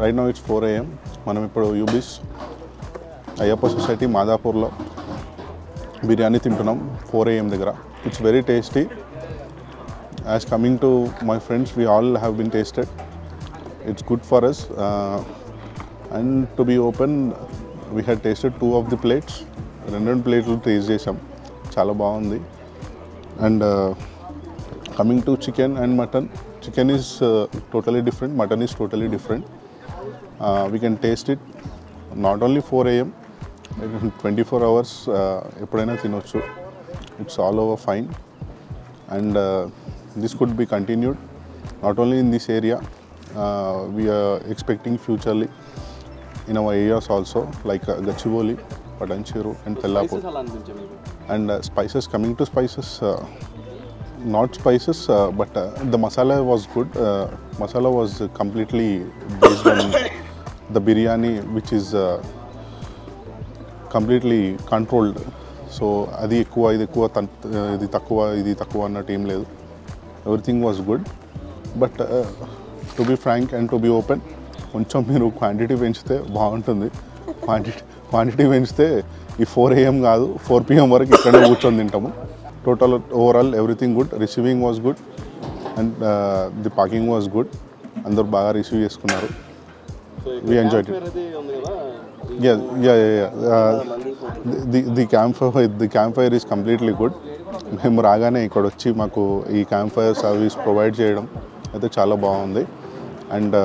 Right now it's 4 AM. మనం ఇప్పుడు UB'S Ayyappa Society Madhapurlo biryani తింటున్నాం 4 AM దగ్గర. It's very tasty. As coming to my friends, we all have been tasted. It's good for us. And to be open, we had tasted 2 of the plates. రెండు ప్లేట్లు taste చేసాం, చాలా బాగుంది. And coming to chicken and mutton, chicken is totally different, mutton is totally different. We can taste it not only 4 AM, 24 hours ఎప్పుడైనా తినొచ్చు. It's all over fine, and this could be continued not only in this area. We are expecting futurely in our areas also, like Gachibowli, Padancheru and Tellapur. And spices, coming to spices, not spices, but the masala was good. Masala was completely based on the biryani, which is completely controlled. So adi ekkuva idi ekkuva idi takkuva annattu em ledu. Everything was good, but to be frank and to be open, కొంచెం మీరు quantity పెంచితే బాగుంటుంది. Quantity పెంచితే ఈ 4 AM కాదు 4 PM వరకు ఇక్కడే కూర్చొని తింటాము. Total overall everything good. Receiving was good and the parking was good. అందరూ బాగా రిసీవ్ చేసుకున్నారు. We enjoyed it. The campfire is completely good. మేము రాగానే ఇక్కడ వచ్చి మాకు ఈ క్యాంప్ఫైర్ సర్వీస్ ప్రొవైడ్ చేయడం అయితే చాలా బాగుంది. అండ్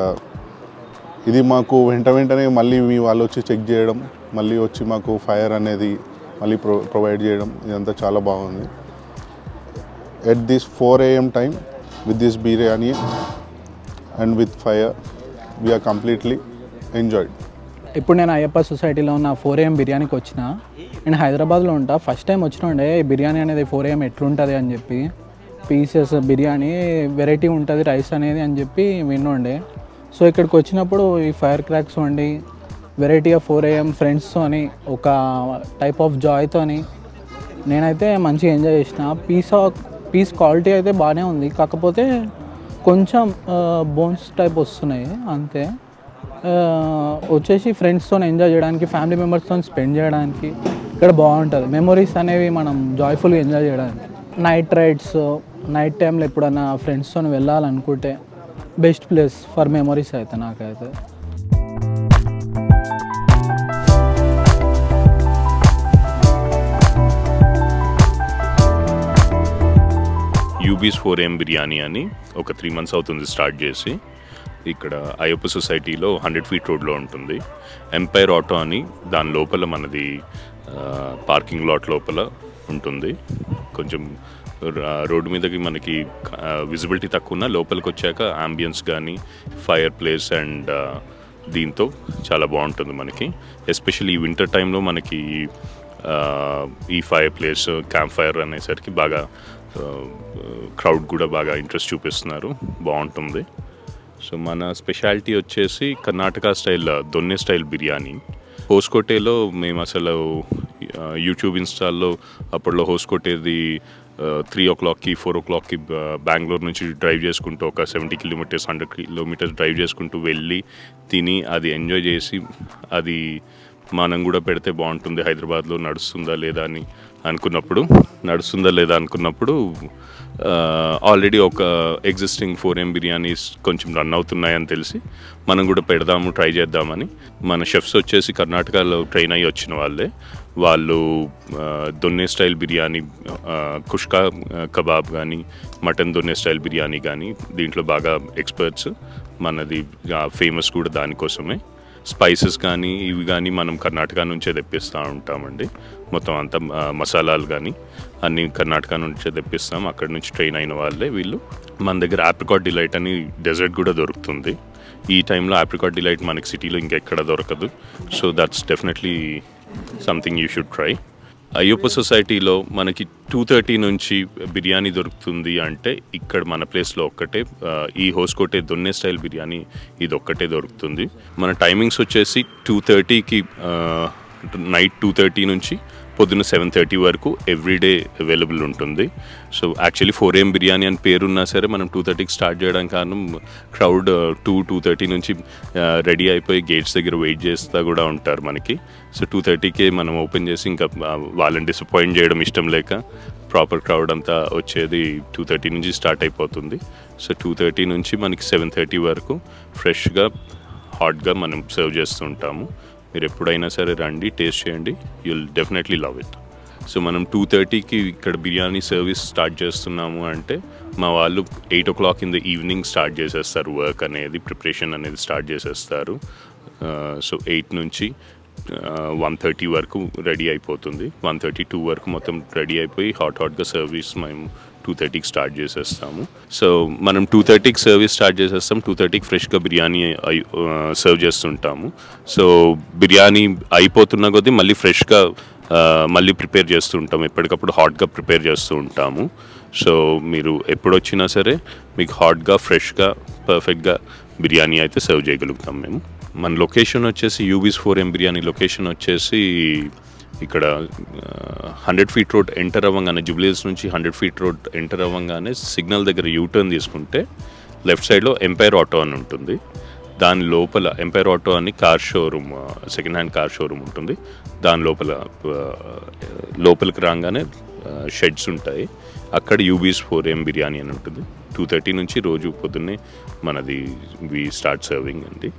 ఇది మాకు వెంటనే మళ్ళీ మీ వాళ్ళు వచ్చి చెక్ చేయడం, మళ్ళీ వచ్చి మాకు ఫైర్ అనేది మళ్ళీ ప్రొవైడ్ చేయడం, ఇదంతా చాలా బాగుంది. At this 4 AM time with this biryani and with fire, we are completely enjoyed. ఇప్పుడు నేను అయ్యప్ప సొసైటీలో ఉన్న 4 AM బిర్యానీకి వచ్చిన. నేను హైదరాబాద్లో ఉంటా. ఫస్ట్ టైం వచ్చినండే బిర్యానీ అనేది 4 AM ఎట్లుంటుంది అని చెప్పి, పీసెస్ బిర్యానీ వెరైటీ ఉంటుంది రైస్ అనేది అని చెప్పి విన్నుండే. సో ఇక్కడికి వచ్చినప్పుడు ఈ ఫైర్ క్రాక్స్ వండి వెరైటీగా 4 AM ఫ్రెండ్స్తో అని ఒక టైప్ ఆఫ్ జాయ్తోని నేనైతే మంచిగా ఎంజాయ్ చేసిన. పీస్ క్వాలిటీ అయితే బాగానే ఉంది, కాకపోతే కొంచెం బోన్స్ టైప్ వస్తున్నాయి అంతే. వచ్చేసి ఫ్రెండ్స్తో ఎంజాయ్ చేయడానికి, ఫ్యామిలీ మెంబర్స్తో స్పెండ్ చేయడానికి ఇక్కడ బాగుంటుంది. మెమొరీస్ అనేవి మనం జాయ్ఫుల్గా ఎంజాయ్ చేయడానికి. నైట్ రైడ్స్, నైట్ టైంలో ఎప్పుడన్నా ఫ్రెండ్స్తో వెళ్ళాలనుకుంటే బెస్ట్ ప్లేస్ ఫర్ మెమొరీస్ అయితే నాకైతే. UB'S 4 AM బిర్యానీ అని ఒక 3 months అవుతుంది స్టార్ట్ చేసి. ఇక్కడ అయ్యప్ప సొసైటీలో 100 feet రోడ్లో ఉంటుంది. ఎంపైర్ ఆటో అని దాని లోపల మనది పార్కింగ్ లాట్ లోపల ఉంటుంది. కొంచెం రోడ్డు మీదకి మనకి విజిబిలిటీ తక్కువ ఉన్న, లోపలికి వచ్చాక అంబియన్స్ కానీ ఫైర్ ప్లేస్ అండ్ దీంతో చాలా బాగుంటుంది మనకి. ఎస్పెషల్లీ ఈ వింటర్ టైంలో మనకి ఈ ఫైర్ ప్లేస్ క్యాంప్ ఫైర్ అనేసరికి బాగా క్రౌడ్ కూడా బాగా ఇంట్రెస్ట్ చూపిస్తున్నారు, బాగుంటుంది. సో మన స్పెషాలిటీ వచ్చేసి కర్ణాటక స్టైల్ దొన్నె స్టైల్ బిర్యానీ. హోస్కోటేలో మేము అసలు యూట్యూబ్ ఇన్స్టాల్లో అప్పట్లో హోస్కోటేది 3 o'clockకి 4 o'clockకి బెంగళూరు నుంచి డ్రైవ్ చేసుకుంటూ ఒక 70 kilometers 100 kilometers డ్రైవ్ చేసుకుంటూ వెళ్ళి తిని అది ఎంజాయ్ చేసి అది మనం కూడా పెడితే బాగుంటుంది హైదరాబాద్లో నడుస్తుందా లేదా అనుకున్నప్పుడు ఆల్రెడీ ఒక ఎగ్జిస్టింగ్ 4 AM బిర్యానీస్ కొంచెం రన్ అవుతున్నాయని తెలిసి మనం కూడా పెడదాము, ట్రై చేద్దామని. మన షెఫ్స్ వచ్చేసి కర్ణాటకలో ట్రైన్ అయ్యి వచ్చిన వాళ్ళు దొన్నె స్టైల్ బిర్యానీ, కుష్కా కబాబ్ కానీ, మటన్ దొన్నె స్టైల్ బిర్యానీ కానీ దీంట్లో బాగా ఎక్స్పర్ట్స్. మనది ఫేమస్ కూడా దానికోసమే. స్పైసెస్ కానీ ఇవి కానీ మనం కర్ణాటక నుంచే తెప్పిస్తూ ఉంటామండి. మొత్తం అంతా మసాలాలు కానీ అన్నీ కర్ణాటక నుంచే తెప్పిస్తాం. అక్కడి నుంచి ట్రైన్ అయిన వాళ్ళే వీళ్ళు. మన దగ్గర ఆప్రికాట్ డిలైట్ అని డెజర్ట్ కూడా దొరుకుతుంది. ఈ టైంలో ఆప్రికాట్ డిలైట్ మనకి సిటీలో ఇంకెక్కడ దొరకదు. So that's definitely something you should try. Ayyappa సొసైటీలో మనకి 2:30 నుంచి బిర్యానీ దొరుకుతుంది అంటే ఇక్కడ మన ప్లేస్లో ఒక్కటే ఈ హోస్కోటే దొన్నె స్టైల్ బిర్యానీ ఇది ఒక్కటే దొరుకుతుంది. మన టైమింగ్స్ వచ్చేసి 2:30కి నైట్ 2:30 నుంచి పొద్దున్న 7:30 వరకు ఎవ్రీడే అవైలబుల్ ఉంటుంది. సో యాక్చువల్లీ 4 AM బిర్యానీ అని పేరున్నా సరే మనం 2:30కి స్టార్ట్ చేయడానికి కారణం క్రౌడ్ 2:30 నుంచి రెడీ అయిపోయి గేట్స్ దగ్గర వెయిట్ చేస్తూ కూడా ఉంటారు మనకి. సో 2:30కే మనం ఓపెన్ చేసి ఇంకా వాళ్ళని డిసప్పాయింట్ చేయడం ఇష్టం లేక ప్రాపర్ క్రౌడ్ అంతా వచ్చేది 2:30 నుంచి స్టార్ట్ అయిపోతుంది. సో 2:30 నుంచి మనకి 7:30 వరకు ఫ్రెష్గా హాట్గా మనం సర్వ్ చేస్తూ ఉంటాము. మీరు ఎప్పుడైనా సరే రండి, టేస్ట్ చేయండి, you'll definitely love it. So మనం 2:30కి ఇక్కడ బిర్యానీ సర్వీస్ స్టార్ట్ చేస్తున్నాము అంటే మా వాళ్ళు 8 o'clock in the evening start చేసేస్తారు. వర్క్ అనేది, ప్రిపరేషన్ అనేది స్టార్ట్ చేసేస్తారు. సో 8 నుంచి 1:30 వరకు రెడీ అయిపోతుంది. 1:32 వరకు మొత్తం రెడీ అయిపోయి హాట్గా సర్వీస్ మేము 2:30కి స్టార్ట్ చేసేస్తాము. సో మనం 2:30కి సర్వీస్ స్టార్ట్ చేసేస్తాం. 2:30కి ఫ్రెష్గా బిర్యానీ సర్వ్ చేస్తుంటాము. సో బిర్యానీ అయిపోతున్న కొద్దీ మళ్ళీ ఫ్రెష్గా మళ్ళీ ప్రిపేర్ చేస్తూ ఉంటాము. ఎప్పటికప్పుడు హాట్గా ప్రిపేర్ చేస్తూ ఉంటాము. సో మీరు ఎప్పుడు వచ్చినా సరే మీకు హాట్గా, ఫ్రెష్గా, పర్ఫెక్ట్గా బిర్యానీ అయితే సర్వ్ చేయగలుగుతాం మేము. మన లొకేషన్ వచ్చేసి UB'S 4M బిర్యానీ లొకేషన్ వచ్చేసి ఇక్కడ 100 feet రోడ్ ఎంటర్ అవ్వగానే, జూబ్లీహిల్స్ నుంచి 100 feet రోడ్ ఎంటర్ అవ్వగానే సిగ్నల్ దగ్గర యూటర్న్ తీసుకుంటే లెఫ్ట్ సైడ్లో ఎంపైర్ ఆటో అని ఉంటుంది. దాని లోపల ఎంపైర్ ఆటో అని car showroom, second hand car showroom ఉంటుంది. దాని లోపలికి రాగానే షెడ్స్ ఉంటాయి. అక్కడ UB'S 4M బిర్యానీ అని ఉంటుంది. 2:30 నుంచి రోజు పొద్దున్నే మనది వి స్టార్ట్ సర్వింగ్ అండి.